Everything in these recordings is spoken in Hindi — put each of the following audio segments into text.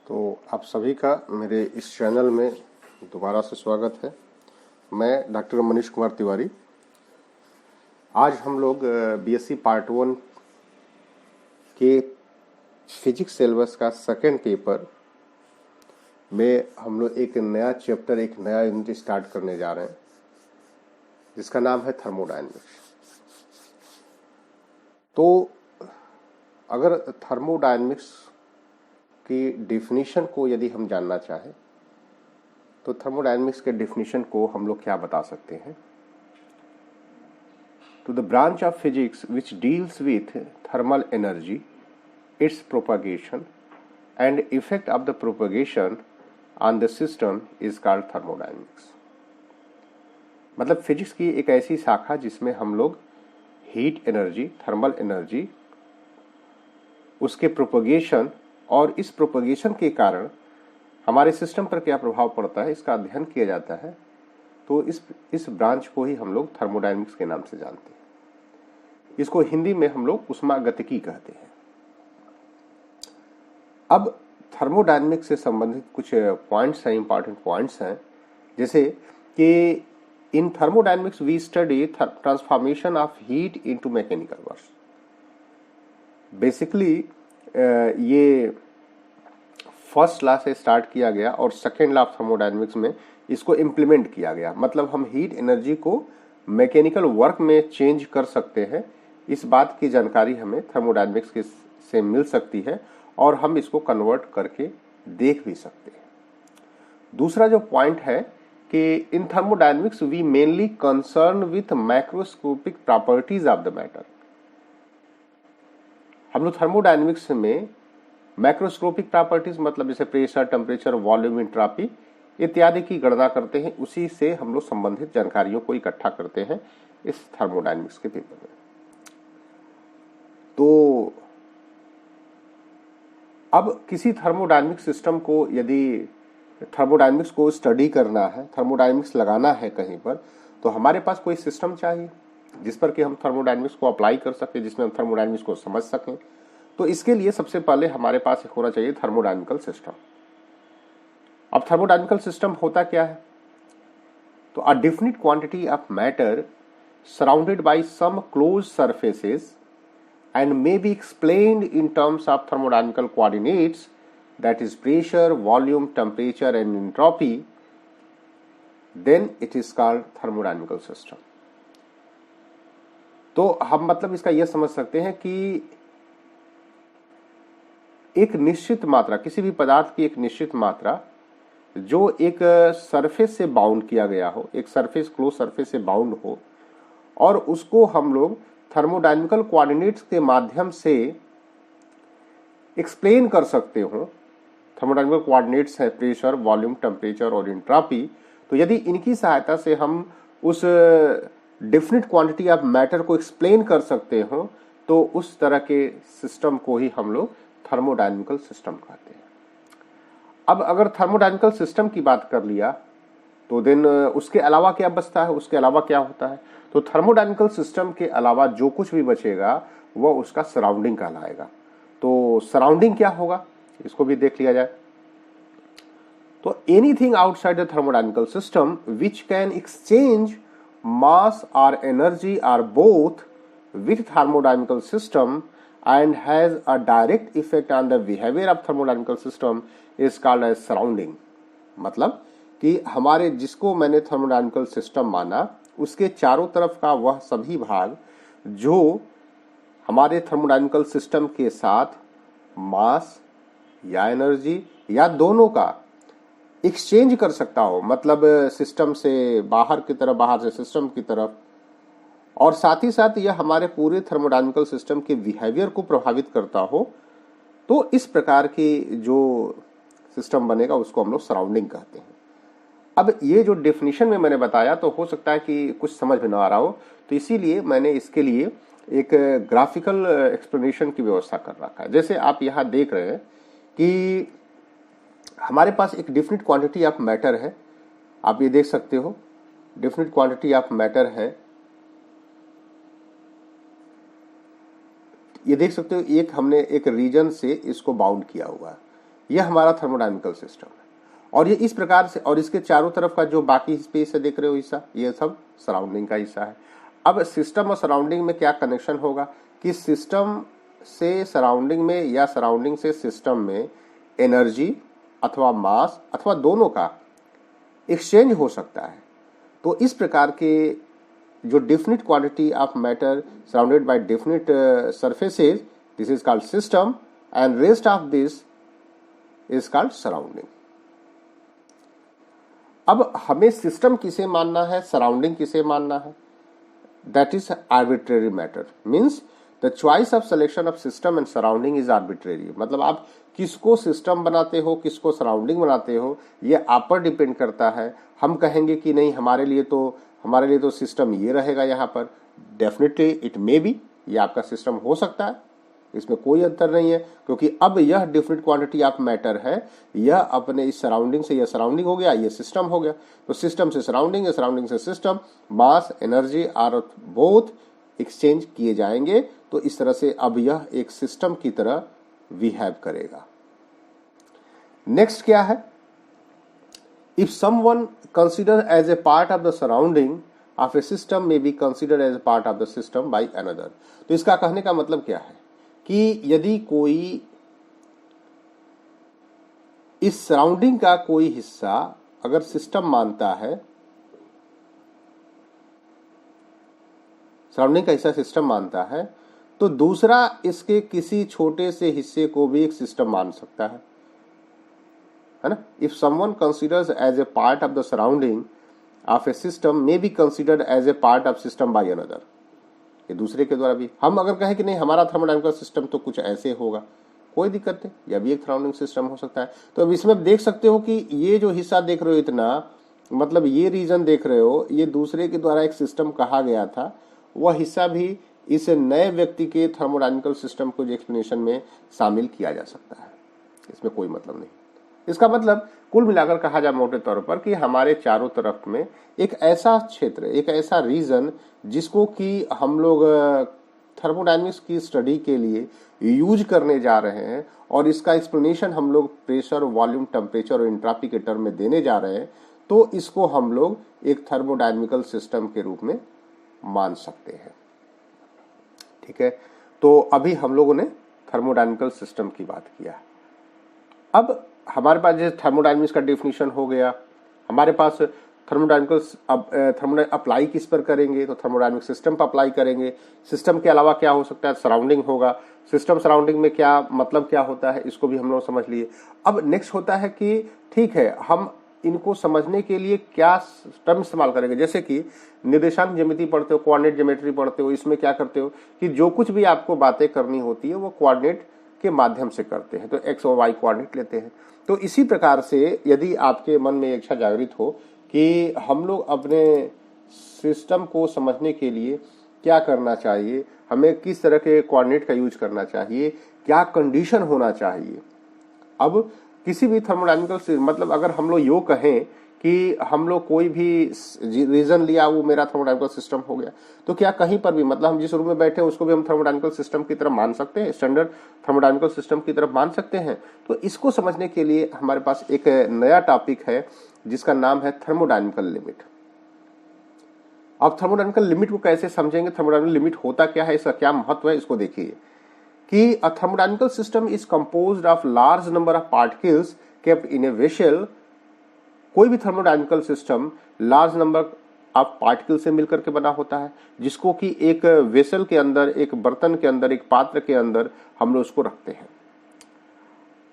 तो आप सभी का मेरे इस चैनल में दोबारा से स्वागत है। मैं डॉक्टर मनीष कुमार तिवारी। आज हम लोग बीएससी पार्ट 1 के फिजिक्स सिलेबस का सेकंड पेपर में हम लोग एक नया चैप्टर, एक नया यूनिट स्टार्ट करने जा रहे हैं, जिसका नाम है थर्मोडायनेमिक्स। तो अगर थर्मोडायनेमिक्स की डेफिनेशन को यदि हम जानना चाहें तो थर्मोडायनेमिक्स के डेफिनेशन को हम लोग क्या बता सकते हैं? तो the branch of physics which deals with thermal energy, it's propagation and effect of the propagation on the system is called thermodynamics. मतलब फिजिक्स की एक ऐसी शाखा जिसमें हम लोग हीट एनर्जी, थर्मल एनर्जी, उसके प्रोपगेशन और इस प्रोपगेशन के कारण हमारे सिस्टम पर क्या प्रभाव पड़ता है, इसका अध्ययन किया जाता है। तो इस ब्रांच को ही हम लोग थर्मोडायनेमिक्स के नाम से जानते हैं। इसको हिंदी में हम लोग उष्मागतिकी कहते हैं। अब थर्मोडायनेमिक्स से संबंधित कुछ पॉइंट्स हैं, इंपॉर्टेंट पॉइंट्स हैं, जैसे कि in thermodynamics we study transformation of heat into mechanical work. Basically ये फर्स्ट लॉ से स्टार्ट किया गया और सेकेंड लॉ ऑफ थर्मोडायनेमिक्स में इसको इम्प्लीमेंट किया गया। मतलब हम हीट एनर्जी को मैकेनिकल वर्क में चेंज कर सकते हैं, इस बात की जानकारी हमें थर्मोडायनेमिक्स से मिल सकती है और हम इसको कन्वर्ट करके देख भी सकते हैं। दूसरा जो पॉइंट है कि in thermodynamics we mainly concern with macroscopic properties of the matter. हम लोग थर्मोडायनेमिक्स में मैक्रोस्कोपिक प्रॉपर्टीज मतलब जैसे प्रेशर, टेम्परेचर, वॉल्यूम, एंट्रोपी इत्यादि की गणना करते हैं। उसी से हम लोग संबंधित जानकारियों को इकट्ठा करते हैं इस थर्मोडायनेमिक्स के पेपर में। तो अब किसी थर्मोडायनेमिक सिस्टम को यदि थर्मोडायनेमिक्स को स्टडी करना है, थर्मोडायनेमिक्स लगाना है कहीं पर, तो हमारे पास कोई सिस्टम चाहिए जिस पर कि हम थर्मोडायनेमिक्स को अप्लाई कर सकें, जिसमें हम थर्मोडायनेमिक्स को समझ सकें। तो इसके लिए सबसे पहले हमारे पास एक होना चाहिए थर्मोडायनेमिकल सिस्टम। अब थर्मोडायनेमिकल सिस्टम होता क्या है? तो a definite quantity of matter surrounded by some closed surfaces and may be explained in terms of thermodynamical coordinates, that is pressure, volume, temperature and entropy, then it is called thermodynamical system. तो हम मतलब इसका यह समझ सकते हैं कि एक निश्चित मात्रा, किसी भी पदार्थ की एक निश्चित मात्रा जो एक सरफेस से बाउंड किया गया हो, एक सरफेस, क्लोज सरफेस से बाउंड हो, और उसको हम लोग थर्मोडायनेमिकल कोऑर्डिनेट्स के माध्यम से एक्सप्लेन कर सकते हो। थर्मोडायनेमिकल कोऑर्डिनेट्स है प्रेशर, वॉल्यूम, टेम्परेचर और एंट्रोपी। तो यदि इनकी सहायता से हम उस डेफिनिट क्वांटिटी ऑफ मैटर को एक्सप्लेन कर सकते हो, तो उस तरह के सिस्टम को ही हम लोग थर्मोडायनेमिकल सिस्टम कहते हैं। अब अगर थर्मोडायनेमिकल सिस्टम की बात कर लिया तो देन उसके अलावा क्या बचता है, उसके अलावा क्या होता है? तो थर्मोडायनेमिकल सिस्टम के अलावा जो कुछ भी बचेगा वो उसका सराउंडिंग कहलाएगा। तो सराउंडिंग क्या होगा, इसको भी देख लिया जाए। तो anything outside the thermodynamical system which can exchange mass और एनर्जी और both with thermodynamical system and has a direct effect on the behavior of thermodynamical system is called as surrounding। मतलब कि हमारे जिसको मैंने थर्मोडायनेमिकल सिस्टम माना, उसके चारों तरफ का वह सभी भाग जो हमारे थर्मोडायनेमिकल सिस्टम के साथ मास या एनर्जी या दोनों का एक्सचेंज कर सकता हो, मतलब सिस्टम से बाहर की तरफ, बाहर से सिस्टम की तरफ, और साथ ही साथ यह हमारे पूरे थर्मोडायनेमिकल सिस्टम के बिहेवियर को प्रभावित करता हो, तो इस प्रकार की जो सिस्टम बनेगा उसको हम लोग सराउंडिंग कहते हैं। अब ये जो डेफिनेशन में मैंने बताया, तो हो सकता है कि कुछ समझ में ना आ रहा हो, तो इसीलिए मैंने इसके लिए एक ग्राफिकल एक्सप्लेनेशन की व्यवस्था कर रखा है। जैसे आप यहाँ देख रहे हैं कि हमारे पास एक डेफिनिट क्वांटिटी ऑफ मैटर है, आप ये देख सकते हो डेफिनिट क्वांटिटी ऑफ मैटर है। ये देख सकते हो, एक हमने एक रीजन से इसको बाउंड किया हुआ है। यह हमारा थर्मोडायनेमिकल सिस्टम है। और ये इस प्रकार से, और इसके चारों तरफ का जो बाकी स्पेस है देख रहे हो हिस्सा, ये सब सराउंडिंग का हिस्सा है। अब सिस्टम और सराउंडिंग में क्या कनेक्शन होगा कि सिस्टम से सराउंडिंग में या सराउंडिंग से सिस्टम में एनर्जी अथवा मास अथवा दोनों का एक्सचेंज हो सकता है। तो इस प्रकार के जो definite quantity of matter surrounded bye definite surfaces, this is called system and rest of this is called surrounding. अब हमें सिस्टम किसे मानना है, सराउंडिंग किसे मानना है, that is arbitrary matter. Means the choice of selection of system and surrounding is arbitrary. मतलब आप किसको सिस्टम बनाते हो, किसको सराउंडिंग बनाते हो, ये आप पर डिपेंड करता है। हम कहेंगे कि नहीं हमारे लिए तो सिस्टम ये रहेगा यहाँ पर, डेफिनेटली इट मे बी, ये आपका सिस्टम हो सकता है, इसमें कोई अंतर नहीं है, क्योंकि अब यह डिफरेंट क्वांटिटी ऑफ मैटर है, यह अपने इस सराउंडिंग से, यह सराउंडिंग हो गया, ये सिस्टम हो गया। तो सिस्टम से सराउंडिंग, सराउंडिंग से system, mass energy are both exchange किए जाएंगे। तो इस तरह से अब यह एक सिस्टम की तरह बिहेव करेगा। नेक्स्ट क्या है, if someone consider as a part of the surrounding of a system may be consider as a part of the system by another. तो इसका कहने का मतलब क्या है कि यदि कोई इस सराउंडिंग का कोई हिस्सा अगर सिस्टम मानता है, सराउंडिंग का हिस्सा सिस्टम मानता है, तो दूसरा इसके किसी छोटे से हिस्से को भी एक सिस्टम मान सकता है ना। If someone considers as a part of the surrounding of a system may be considered as a part of system by another. ये दूसरे के द्वारा भी, हम अगर कहें कि नहीं हमारा थर्मोडायनेमिकल सिस्टम तो कुछ ऐसे होगा, कोई दिक्कत नहीं, यह भी एक सराउंडिंग सिस्टम हो सकता है। तो अब इसमें देख सकते हो कि ये जो हिस्सा देख रहे हो इतना, मतलब ये रीजन देख रहे हो, ये दूसरे के द्वारा एक सिस्टम कहा गया था, वह हिस्सा भी इस नए व्यक्ति के थर्मोडायनेमिकल सिस्टम को एक्सप्लेनेशन में शामिल किया जा सकता है, इसमें कोई मतलब नहीं। इसका मतलब कुल मिलाकर कहा जाए मोटे तौर पर कि हमारे चारों तरफ में एक ऐसा क्षेत्र, एक ऐसा रीजन जिसको कि हम लोग थर्मोडायनेमिक्स की स्टडी के लिए यूज करने जा रहे हैं, और इसका एक्सप्लेनेशन हम लोग प्रेशर, वॉल्यूम, टेम्परेचर और एंट्रोपी के टर्म में देने जा रहे हैं, तो इसको हम लोग एक थर्मोडायनेमिकल सिस्टम के रूप में मान सकते हैं। ठीक है, तो अभी हम लोगों ने थर्मोडायनेमिकल सिस्टम की बात किया। अब हमारे पास जैसे थर्मोडायनेमिक्स का डेफिनेशन हो गया, हमारे पास थर्मोडायनेमिकल अप्लाई किस पर करेंगे, तो थर्मोडायनेमिक सिस्टम पर अप्लाई करेंगे। सिस्टम के अलावा क्या हो सकता है, सराउंडिंग होगा। सिस्टम सराउंडिंग में क्या मतलब क्या होता है, इसको भी हम लोग समझ लिए। अब नेक्स्ट होता है कि ठीक है, हम इनको समझने के लिए क्या टर्म इस्तेमाल करेंगे। जैसे कि निर्देशांक ज्यामिति पढ़ते हो, कोऑर्डिनेट ज्योमेट्री पढ़ते हो, इसमें क्या करते हो कि जो कुछ भी आपको बातें करनी होती है वो कोऑर्डिनेट के माध्यम से करते हैं, तो एक्स और वाई कोऑर्डिनेट लेते हैं। तो इसी प्रकार से यदि आपके मन में इच्छा जागृत हो कि हम लोग अपने सिस्टम को समझने के लिए क्या करना चाहिए, हमें किस तरह के कोऑर्डिनेट का यूज करना चाहिए, क्या कंडीशन होना चाहिए। अब किसी भी थर्मोडायनेमिकल, मतलब अगर हम लोग यो कहें कि हम लोग कोई भी रीजन लिया वो मेरा थर्मोडायनेमिकल सिस्टम हो गया, तो क्या कहीं पर भी, मतलब हम जिस रूम में बैठे हैं उसको भी हम थर्मोडायनेमिकल सिस्टम की तरफ मान सकते हैं, स्टैंडर्ड थर्मोडायनेमिकल सिस्टम की तरफ मान सकते हैं। तो इसको समझने के लिए हमारे पास एक नया टॉपिक है जिसका नाम है थर्मोडायनेमिकल लिमिट। अब थर्मोडायनेमिकल लिमिट को कैसे समझेंगे, थर्मोडायनेमिकल लिमिट होता क्या है, इसका क्या महत्व है, इसको देखिए कि a thermodynamical system is composed of large number of particles kept in a vessel। कोई भी thermodynamical system large number of particle से मिलकर के बना होता है, जिसको कि एक वेसल के अंदर, एक बर्तन के अंदर, एक पात्र के अंदर हम लोग उसको रखते हैं।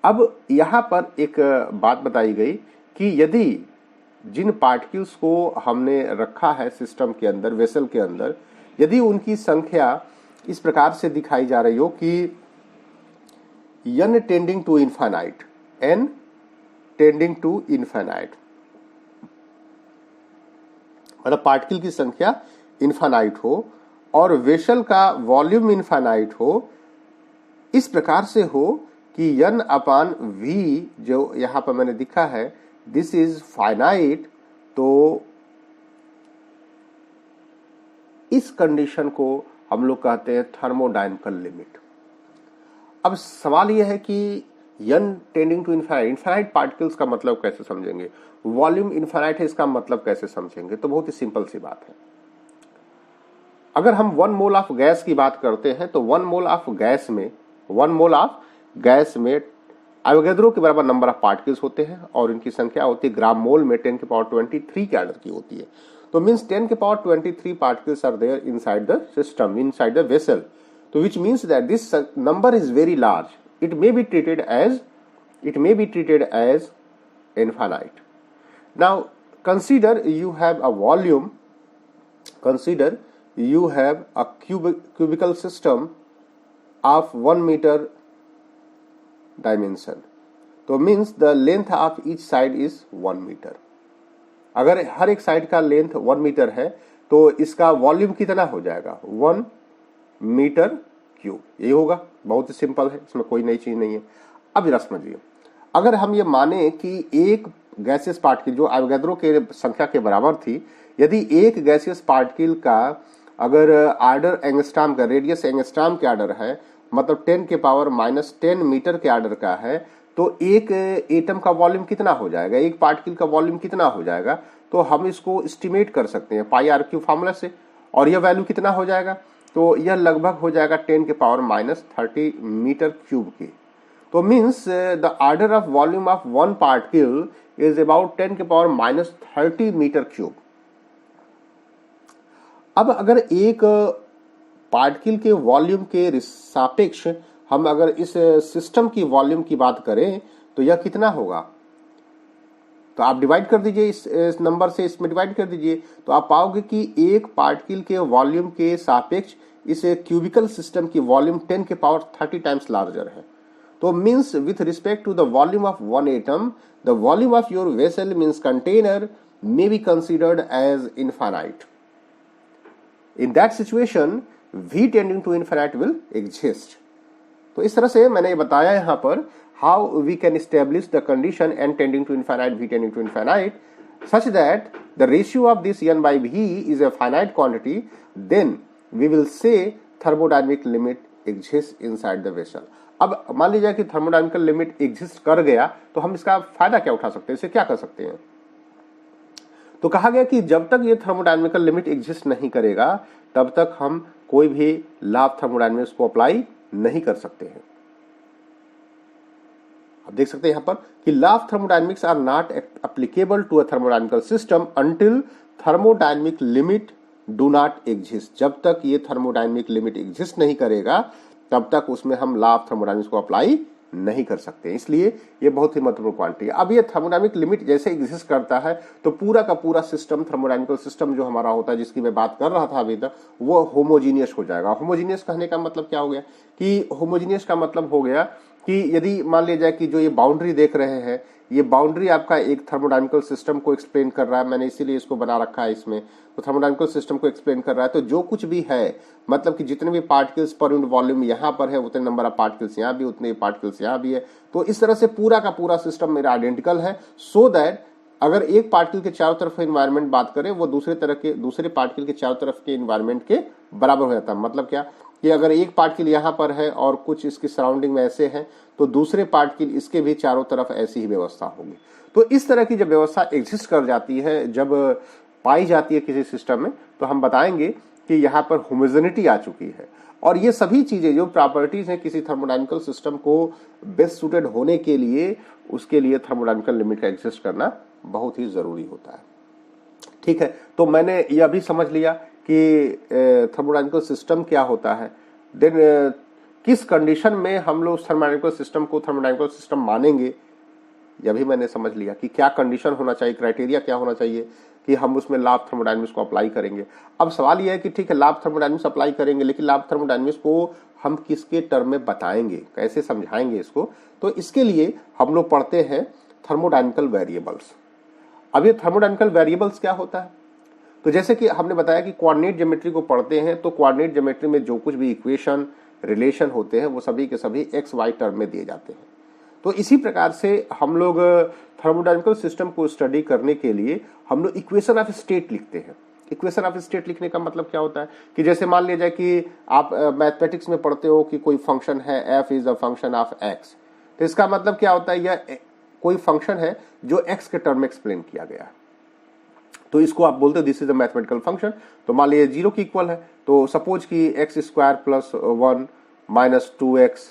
अब यहाँ पर एक बात बताई गई कि यदि जिन पार्टिकल्स को हमने रखा है सिस्टम के अंदर, वेसल के अंदर, यदि उनकी संख्या इस प्रकार से दिखाई जा रही हो कि n tending to infinite, n tending to infinite, मतलब पार्टिकल की संख्या इनफाइनाइट हो और वेसल का वॉल्यूम इनफाइनाइट हो, इस प्रकार से हो कि n अपान v जो यहां पर मैंने दिखा है दिस इज फाइनाइट, तो इस कंडीशन को हम लोग कहते हैं थर्मोडायनेमिकल लिमिट। अब सवाल यह है कि n tending to infinite, infinite particles का मतलब कैसे समझेंगे, वॉल्यूम इनफाइनाइट है इसका मतलब कैसे समझेंगे। तो बहुत ही सिंपल सी बात है। अगर हम 1 मोल ऑफ गैस की बात करते हैं तो 1 मोल ऑफ गैस में एवोगैड्रो के बराबर नंबर ऑफ पार्टिकल्स होते हैं और इनकी संख्या होती है ग्राम मोल में 10 की पावर 23 के ऑर्डर की होती है। तो मींस 10 की power 23 particles are there inside the system, inside the vessel. तो which means that this number is very large, it may be treated as infinite. Now consider you have a volume, consider you have a cubical system of 1 meter dimension. तो means the length of each side is 1 meter. अगर हर एक साइड का लेंथ 1 मीटर है तो इसका वॉल्यूम कितना हो जाएगा, 1 मीटर क्यूब। ये होगा, बहुत ही सिंपल है, इसमें कोई नई चीज नहीं है। अब जरा समझिए, अगर हम ये माने कि एक गैसियस पार्टिकल जो एवोगैड्रो के संख्या के बराबर थी, यदि एक गैसियस पार्टिकल का अगर आर्डर एंगस्ट्रॉम का, रेडियस एंगस्ट्रॉम के आर्डर है, मतलब 10 के पावर -10 मीटर के आर्डर का है, तो एक एटम का वॉल्यूम कितना हो जाएगा, एक पार्टिकल का वॉल्यूम कितना हो जाएगा। तो हम इसको एस्टिमेट कर सकते हैं पाई आर क्यूब फार्मूला से, और यह वैल्यू कितना हो जाएगा, तो यह लगभग हो जाएगा 10 के पावर -30 मीटर क्यूब की। तो means the order of volume of one particle is about 10 के पावर -30 मीटर क्यूब। अब अगर एक पार्टिकल के वॉल्यूम के सापेक्ष हम अगर इस सिस्टम की वॉल्यूम की बात करें तो यह कितना होगा, तो आप डिवाइड कर दीजिए, इस नंबर से इसमें डिवाइड कर दीजिए, तो आप पाओगे कि एक पार्टिकल के वॉल्यूम के सापेक्ष इस क्यूबिकल सिस्टम की वॉल्यूम 10 के पावर 30 टाइम्स लार्जर है। तो means with respect to the volume of one atom, the volume of your vessel means container may be considered as infinite. In that situation, V tending to infinite will exist. तो इस तरह से मैंने ये बताया यहाँ पर how we can establish the condition n tending to infinite, V tending to infinite, such that the ratio of this n by V is a finite quantity. Then we will say thermodynamic limit exists inside the vessel. अब मान लीजिए कि थर्मोडायनेमिकल लिमिट एग्जिस्ट कर गया, तो हम इसका फायदा क्या उठा सकते हैं, इसे क्या कर सकते हैं। तो कहा गया कि जब तक ये थर्मोडायनेमिकल लिमिट एग्जिस्ट नहीं करेगा तब तक हम कोई भी लॉ ऑफ थर्मोडायनेमिक्स को अप्लाई नहीं कर सकते हैं। आप देख सकते हैं यहां पर कि law of thermodynamics are not applicable to a thermodynamical system until thermodynamic limit do not exist. जब तक ये थर्मोडायनेमिक लिमिट एग्जिस्ट नहीं करेगा तब तक उसमें हम लॉ ऑफ थर्मोडायनेमिक्स को अप्लाई नहीं कर सकते। इसलिए ये बहुत ही महत्वपूर्ण क्वांटिटी है। अब ये थर्मोडायनेमिक लिमिट जैसे एग्जिस्ट करता है तो पूरा का पूरा सिस्टम, थर्मोडायनेमिकल सिस्टम जो हमारा होता है, जिसकी मैं बात कर रहा था अभी तक, वो होमोजीनियस हो जाएगा। होमोजीनियस कहने का मतलब क्या हो गया कि होमोजीनियस का मतलब हो गया कि यदि मान लिया जाए कि जो ये बाउंड्री देख रहे हैं, ये बाउंड्री आपका एक थर्मोडायनेमिकल सिस्टम को एक्सप्लेन कर रहा है, मैंने इसीलिए इसको बना रखा है इसमें, तो थर्मोडायनेमिकल सिस्टम को एक्सप्लेन कर रहा है। तो जो कुछ भी है, मतलब कि जितने भी पार्टिकल्स पर यूनिट वॉल्यूम यहाँ पर है, उतने नंबर ऑफ पार्टिकल्स यहाँ भी, उतने पार्टिकल्स यहाँ भी है। तो इस तरह से पूरा का पूरा सिस्टम मेरा आइडेंटिकल है, सो दैट अगर एक पार्टिकल के चारों तरफ एनवायरनमेंट बात करें, वो दूसरे पार्टिकल के चारों तरफ के एनवायरनमेंट के बराबर हो जाता है। मतलब क्या कि अगर एक पार्टिकल यहाँ पर है और कुछ इसकी सराउंडिंग में ऐसे हैं, तो दूसरे पार्टिकल इसके भी चारों तरफ ऐसी ही व्यवस्था होगी। तो इस तरह की जब व्यवस्था एग्जिस्ट कर जाती है, जब पाई जाती है किसी सिस्टम में, तो हम बताएंगे कि यहाँ पर होमोजेनिटी आ चुकी है। और ये सभी चीजें जो प्रॉपर्टीज हैं किसी थर्मोडायनेमिकल सिस्टम को बेस्ट सूटेड होने के लिए, उसके लिए थर्मोडायनेमिकल लिमिट का एग्जिस्ट करना बहुत ही जरूरी होता है। ठीक है, तो मैंने यह भी समझ लिया कि थर्मोडायनेमिकल सिस्टम क्या होता है, देन किस कंडीशन में हम लोग थर्मोडायनेमिकल सिस्टम को थर्मोडायनेमिकल सिस्टम मानेंगे, यह भी मैंने समझ लिया कि क्या कंडीशन होना चाहिए, क्राइटेरिया क्या होना चाहिए कि हम उसमें लॉ ऑफ थर्मोडायनेमिक्स को अप्लाई करेंगे। अब सवाल यह है कि ठीक है, लॉ ऑफ थर्मोडायनेमिक्स अप्लाई करेंगे, लेकिन लॉ ऑफ थर्मोडायनेमिक्स को हम किसके टर्म में बताएंगे, कैसे समझाएंगे इसको। तो इसके लिए हम लोग पढ़ते हैं थर्मोडायनेमिकल वेरिएबल्स। अब ये थर्मोडायनेमिकल वेरिएबल्स क्या होता है, तो जैसे कि हमने बताया कि कोऑर्डिनेट ज्योमेट्री को पढ़ते हैं, तो कोऑर्डिनेट ज्योमेट्री में जो कुछ भी इक्वेशन, रिलेशन होते हैं, वो सभी के सभी एक्स वाई टर्म में दिए जाते हैं। तो इसी प्रकार से हम लोग थर्मोडायनेमिकल सिस्टम को स्टडी करने के लिए हम लोग इक्वेशन ऑफ स्टेट लिखते हैं। इक्वेशन ऑफ स्टेट लिखने का मतलब क्या होता है कि जैसे मान लिया जाए कि आप मैथमेटिक्स में पढ़ते हो कि कोई फंक्शन है, f is a function of x, तो इसका मतलब क्या होता है, यह कोई फंक्शन है जो एक्स के टर्म में एक्सप्लेन किया गया है, तो इसको आप बोलते हो this is a mathematical function. तो मान लीजिए 0 की इक्वल है, तो सपोज कि x square plus 1 minus 2x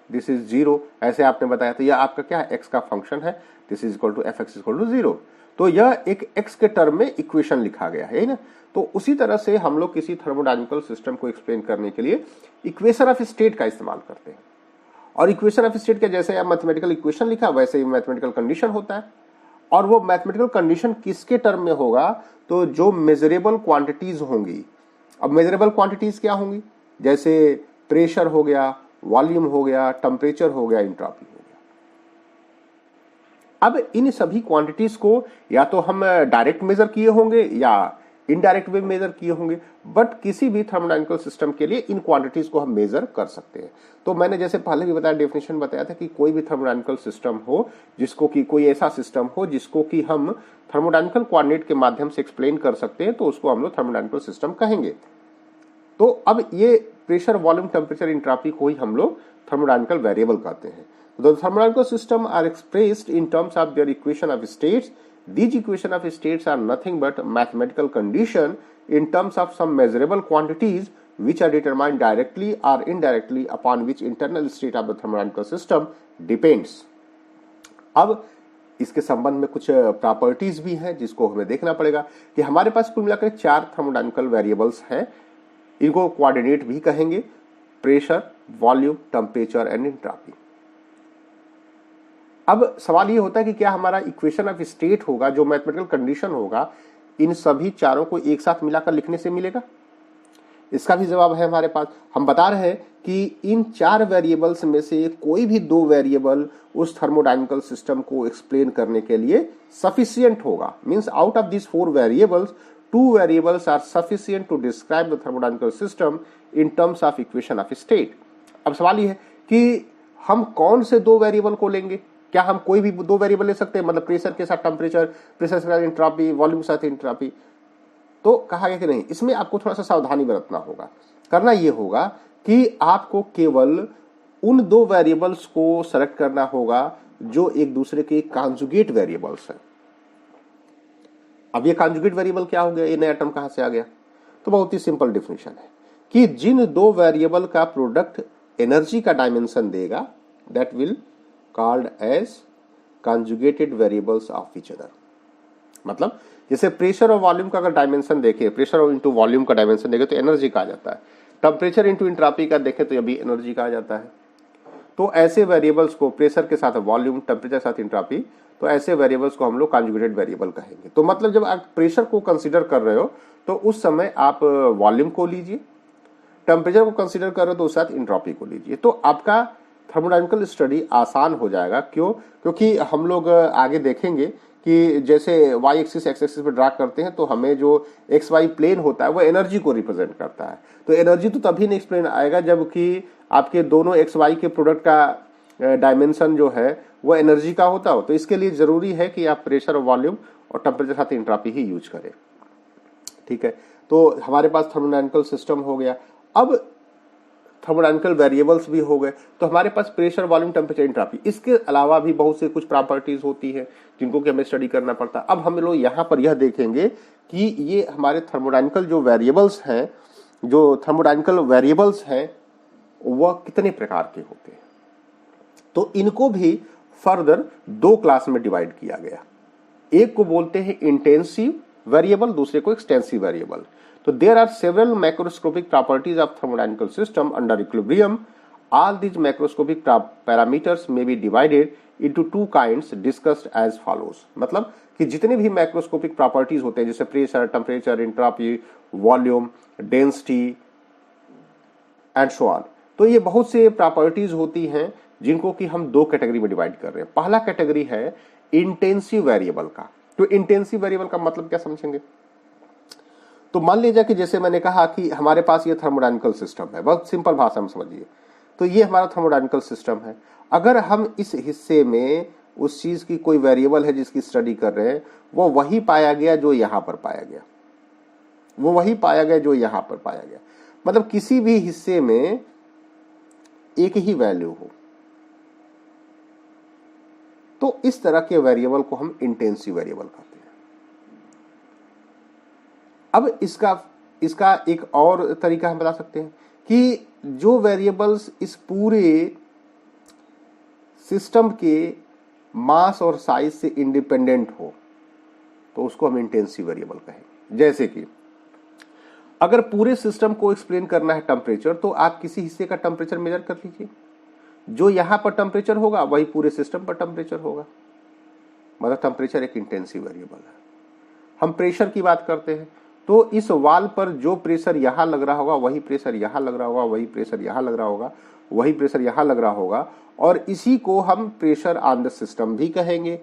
this is 0, ऐसे आपने बताया, तो यह आपका क्या है, एक्स का फंक्शन है, this is equal to f x equal to 0। तो यह एक एक्स के टर्म में इक्वेशन लिखा गया है ना। तो उसी तरह से हम लोग किसी थर्मोडायनेमिकल सिस्टम को एक्सप्लेन करने के लिए इक्वेशन ऑफ स्टेट का इस्तेमाल करते हैं। और इक्वेशन ऑफ स्टेट के जैसे मैथमेटिकल इक्वेशन लिखा वैसे ही मैथमेटिकल कंडीशन होता है। और वो मैथमेटिकल कंडीशन किसके टर्म में होगा, तो जो मेजरेबल क्वांटिटीज होंगी। अब मेजरेबल क्वांटिटीज क्या होंगी, जैसे प्रेशर हो गया, वॉल्यूम हो गया, टेम्परेचर हो गया, एंट्रोपी हो गया। अब इन सभी क्वांटिटीज को या तो हम डायरेक्ट मेजर किए होंगे या इनडायरेक्ट वे मेजर किए होंगे, बट किसी भी थर्मोडायनेमिकल सिस्टम के लिए इन क्वांटिटीज को हम मेजर कर सकते हैं। तो मैंने जैसे पहले भी बताया, डेफिनेशन बताया था कि कोई भी थर्मोडायनेमिकल सिस्टम हो जिसको कि कोई ऐसा सिस्टम हो जिसको कि हम थर्मोडायनेमिकल कोऑर्डिनेट के माध्यम से एक्सप्लेन कर सकते हैं, तो उसको हम लोग थर्मोडायनेमिकल सिस्टम कहेंगे। तो अब ये प्रेशर, वॉल्यूम, टेम्परेचर, एंट्रोपी को ही हम लोग थर्मोडायनेमिकल वेरिएबल कहते हैं। The thermodynamical system are expressed in terms of their equation of states. These equation of states are nothing but mathematical condition in terms of some measurable quantities which are determined directly or indirectly upon which internal state of the thermodynamical system depends. अब इसके संबंध में कुछ प्रॉपर्टीज भी हैं जिसको हमें देखना पड़ेगा कि हमारे पास कुल मिलाकर 4 थर्मोडायनेमिकल वेरिएबल्स हैं। इनको कोऑर्डिनेट भी कहेंगे, pressure, volume, temperature and entropy. अब सवाल ये होता है कि क्या हमारा इक्वेशन ऑफ स्टेट होगा, जो मैथमेटिकल कंडीशन होगा, इन सभी चारों को एक साथ मिलाकर लिखने से मिलेगा? इसका भी जवाब है हमारे पास। हम बता रहे हैं कि इन 4 वेरिएबल्स में से कोई भी 2 वेरिएबल उस थर्मोडायनेमिकल सिस्टम को एक्सप्लेन करने के लिए सफिशिएंट होगा। Means out of this 4 variables 2 variables are sufficient to describe the thermodynamical system in terms of equation of state. अब सवाल ये है कि हम कौन से 2 वेरिएबल को लेंगे? क्या हम कोई भी 2 वेरिएबल ले सकते हैं, मतलब प्रेशर के साथ टेम्परेचर, प्रेशर के साथ एंट्रोपी, वॉल्यूम के साथ एंट्रोपी? तो कहा गया कि नहीं, इसमें आपको थोड़ा सा सावधानी बरतना होगा। करना यह होगा कि आपको केवल उन 2 वेरिएबल्स को सेलेक्ट करना होगा जो एक दूसरे के कॉन्जुगेट वेरिएबल्स हैं। अब ये कॉन्जुगेट वेरिएबल क्या हो गया, ये नया टर्म कहां से आ गया? तो बहुत ही सिंपल डेफिनेशन है कि जिन 2 वेरिएबल का प्रोडक्ट एनर्जी का डायमेंशन देगा, that will called as conjugated variables of each other। मतलब जैसे प्रेशर और वॉल्यूम का अगर डायमेंशन देखें, प्रेशर और इंटू वॉल्यूम का डायमेंशन देखें तो एनर्जी कहा जाता है। टेम्परेचर इंटू एंट्रोपी का देखें तो यह भी एनर्जी कहा जाता है। तो ऐसे वेरिएबल्स को, प्रेशर के साथ वॉल्यूम, टेम्परेचर के साथ एंट्रोपी, तो ऐसे वेरिएबल्स को हम लोग कॉन्जुगेटेड वेरिएबल कहेंगे। तो मतलब जब आप प्रेशर को कंसिडर कर रहे हो तो उस समय आप वॉल्यूम को लीजिए, टेम्परेचर को कंसिडर कर रहे हो तो उस साथ एंट्रोपी को लीजिए। तो आपका थर्मोडायनेमिकल स्टडी आसान हो जाएगा। क्यों? क्योंकि हम लोग आगे देखेंगे कि जैसे y एक्सिस x एक्सिस पे ड्रा करते हैं तो हमें जो एक्स वाई प्लेन होता है वो एनर्जी को रिप्रेजेंट करता है। तो एनर्जी तो तभी नहीं एक्सप्लेन आएगा जबकि आपके दोनों एक्स वाई के प्रोडक्ट का डायमेंशन जो है वो एनर्जी का होता हो। तो इसके लिए जरूरी है कि आप प्रेशर और वॉल्यूम और टेम्परेचर साथ एंट्रोपी ही यूज करें। ठीक है, तो हमारे पास थर्मोडायनेमिकल सिस्टम हो गया। अब थर्मोडायनेमिकल वेरिएबल्स भी हो गए, तो हमारे पास प्रेशर, वॉल्यूम, टेम्परेचर, एंट्रोपी, इसके अलावा भी बहुत से कुछ प्रॉपर्टीज होती है जिनको कि हमें स्टडी करना पड़ता है। अब हम लोग यहाँ पर यह देखेंगे कि ये हमारे थर्मोडायनेमिकल जो वेरिएबल्स हैं, जो थर्मोडायनेमिकल वेरिएबल्स हैं वह कितने प्रकार के होते हैं। तो इनको भी फर्दर 2 क्लास में डिवाइड किया गया। एक को बोलते हैं इंटेंसिव वेरिएबल, दूसरे को extensive variable. So there are several macroscopic properties of thermodynamical system under equilibrium. All these macroscopic parameters may be divided into 2 kinds discussed as follows। मतलब कि जितने भी मैक्रोस्कोपिक प्रॉपर्टीज होते हैं जैसे pressure, temperature, entropy, volume, density and so on, तो ये बहुत से प्रॉपर्टीज होती हैं जिनको कि हम 2 कैटेगरी में डिवाइड कर रहे हैं। पहला कैटेगरी है इंटेंसिव वेरिएबल का। तो इंटेंसिव वेरिएबल का मतलब क्या समझेंगे? तो मान लीजिए कि जैसे मैंने कहा कि हमारे पास ये थर्मोडायनेमिकल सिस्टम है, बहुत सिंपल भाषा में समझिए। तो ये हमारा थर्मोडायनेमिकल सिस्टम है। अगर हम इस हिस्से में उस चीज की कोई वेरिएबल है जिसकी स्टडी कर रहे हैं, वो वही पाया गया जो यहां पर पाया गया, वो वही पाया गया जो यहां पर पाया गया, मतलब किसी भी हिस्से में एक ही वैल्यू हो, तो इस तरह के वेरिएबल को हम इंटेंसिव वेरिएबल कहते हैं। अब इसका एक और तरीका हम बता सकते हैं कि जो वेरिएबल्स इस पूरे सिस्टम के मास और साइज से इंडिपेंडेंट हो तो उसको हम इंटेंसिव वेरिएबल कहेंगे। जैसे कि अगर पूरे सिस्टम को एक्सप्लेन करना है टेम्परेचर, तो आप किसी हिस्से का टेम्परेचर मेजर कर लीजिए, जो यहां पर टेम्परेचर होगा वही पूरे सिस्टम पर टेम्परेचर होगा, मतलब टेम्परेचर एक इंटेंसिव वेरिएबल है। हम प्रेशर की बात करते हैं तो इस वाल पर जो प्रेशर यहां लग रहा होगा वही प्रेशर यहां लग रहा होगा, वही प्रेशर यहां लग रहा होगा, वही प्रेशर यहां लग रहा होगा, और इसी को हम प्रेशर ऑन द सिस्टम भी कहेंगे।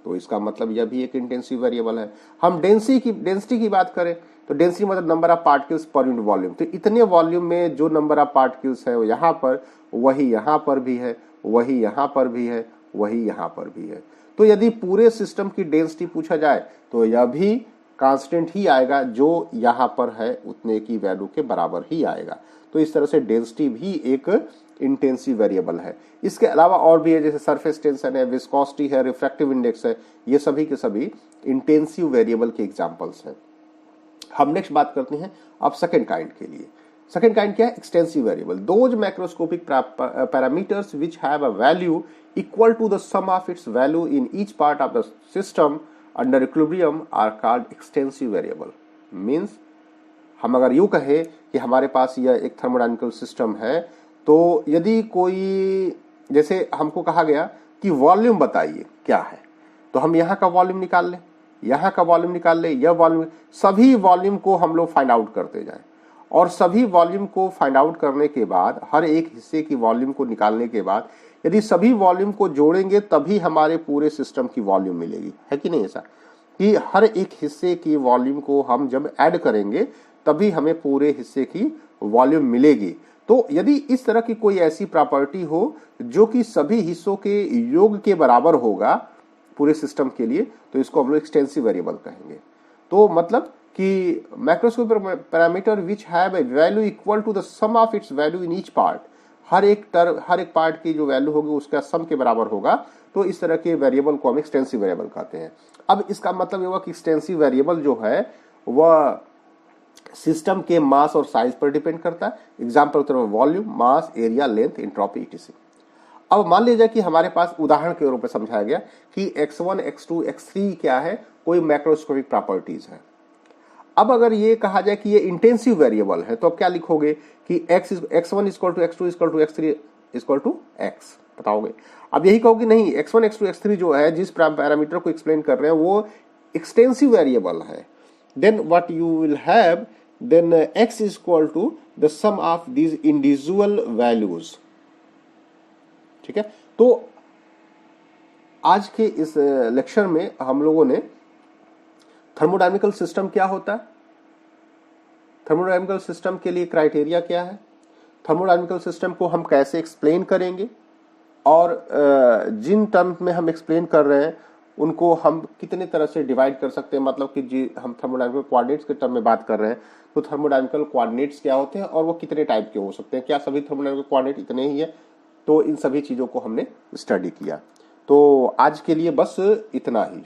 तो इसका मतलब यह भी एक इंटेंसिव वेरिएबल है। हम डेंसिटी की बात करें तो डेंसिटी मतलब number of particles per unit volume. तो इतने वॉल्यूम में जो नंबर ऑफ पार्टिकल्स है वो यहाँ पर, वही यहाँ पर भी है, वही यहाँ पर भी है, वही यहाँ पर भी है। तो यदि पूरे सिस्टम की डेंसिटी पूछा जाए तो यह भी कांस्टेंट ही आएगा, जो यहाँ पर है उतने की वैल्यू के बराबर ही आएगा। तो इस तरह से डेंसिटी भी एक इंटेंसिव वेरिएबल है। इसके अलावा और भी है, जैसे सरफेस टेंशन है, विस्कोसिटी है, रिफ्रैक्टिव इंडेक्स है, ये सभी के सभी इंटेंसिव वेरिएबल के एग्जांपल्स हैं। हम नेक्स्ट बात करते हैं अब सेकंड काइंड के लिए। सेकंड काइंड क्या है? Extensive variable. Those macroscopic parameters which have a value equal to the sum of its value in each part of the system under equilibrium are called extensive variable. Means हम अगर यूं कहें कि हमारे पास यह एक थर्मोडायनामिकल सिस्टम है, तो यदि कोई, जैसे हमको कहा गया कि वॉल्यूम बताइए क्या है, तो हम यहाँ का वॉल्यूम निकाल लें, यहाँ का वॉल्यूम निकाल लें, यह वॉल्यूम, सभी वॉल्यूम को हम लोग फाइंड आउट करते जाएं, और सभी वॉल्यूम को फाइंड आउट करने के बाद, हर एक हिस्से की वॉल्यूम को निकालने के बाद, यदि सभी वॉल्यूम को जोड़ेंगे तभी हमारे पूरे सिस्टम की वॉल्यूम मिलेगी। है कि नहीं ऐसा कि हर एक हिस्से की वॉल्यूम को हम जब ऐड करेंगे तभी हमें पूरे हिस्से की वॉल्यूम मिलेगी। तो यदि इस तरह की कोई ऐसी प्रॉपर्टी हो जो कि सभी हिस्सों के योग के बराबर होगा पूरे सिस्टम के लिए, तो इसको हम लोग एक्सटेंसिव वेरिएबल कहेंगे। तो मतलब कि macroscopic parameter which have a value equal to the sum of its value in each part, हर एक पार्ट की जो वैल्यू होगी उसका सम के बराबर होगा, तो इस तरह के वेरिएबल को हम एक्सटेंसिव वेरिएबल कहते हैं। अब इसका मतलब ये हुआ कि एक्सटेंसिव वेरिएबल जो है वह सिस्टम के मास और साइज पर डिपेंड करता है। एग्जाम्पल के तौर पर वॉल्यूम, मास, एरिया, लेंथ, एंट्रोपी, etc। अब मान लीजिए कि हमारे पास उदाहरण के रूप में समझाया गया कि x1, x2, x3 क्या है, कोई मैक्रोस्कोपिक प्रॉपर्टीज है। अब अगर ये कहा जाए कि ये इंटेंसिव वेरिएबल है, तो अब क्या लिखोगे कि x1 equal to x2 equal to x3 equal to x बताओगे। अब यही कहोगे नहीं, x1, x2, x3 जो है जिस पैरामीटर को एक्सप्लेन कर रहे हैं वो एक्सटेंसिव वेरिएबल है। Then what you will have, then x is equal to the sum of these individual values। ठीक है, तो आज के इस लेक्चर में हम लोगों ने थर्मोडायनामिकल सिस्टम क्या होता है, थर्मोडायनामिकल सिस्टम के लिए क्राइटेरिया क्या है, थर्मोडायनामिकल सिस्टम को हम कैसे एक्सप्लेन करेंगे, और जिन टर्म में हम एक्सप्लेन कर रहे हैं उनको हम कितने तरह से डिवाइड कर सकते हैं। मतलब कि जी हम थर्मोडायनामिकल कोऑर्डिनेट्स के टर्म में बात कर रहे हैं, तो थर्मोडायनामिकल कोऑर्डिनेट्स क्या होते हैं और वो कितने टाइप के हो सकते हैं, क्या सभी थर्मोडायनामिकल कोऑर्डिनेट इतने ही है। तो इन सभी चीजों को हमने स्टडी किया। तो आज के लिए बस इतना ही।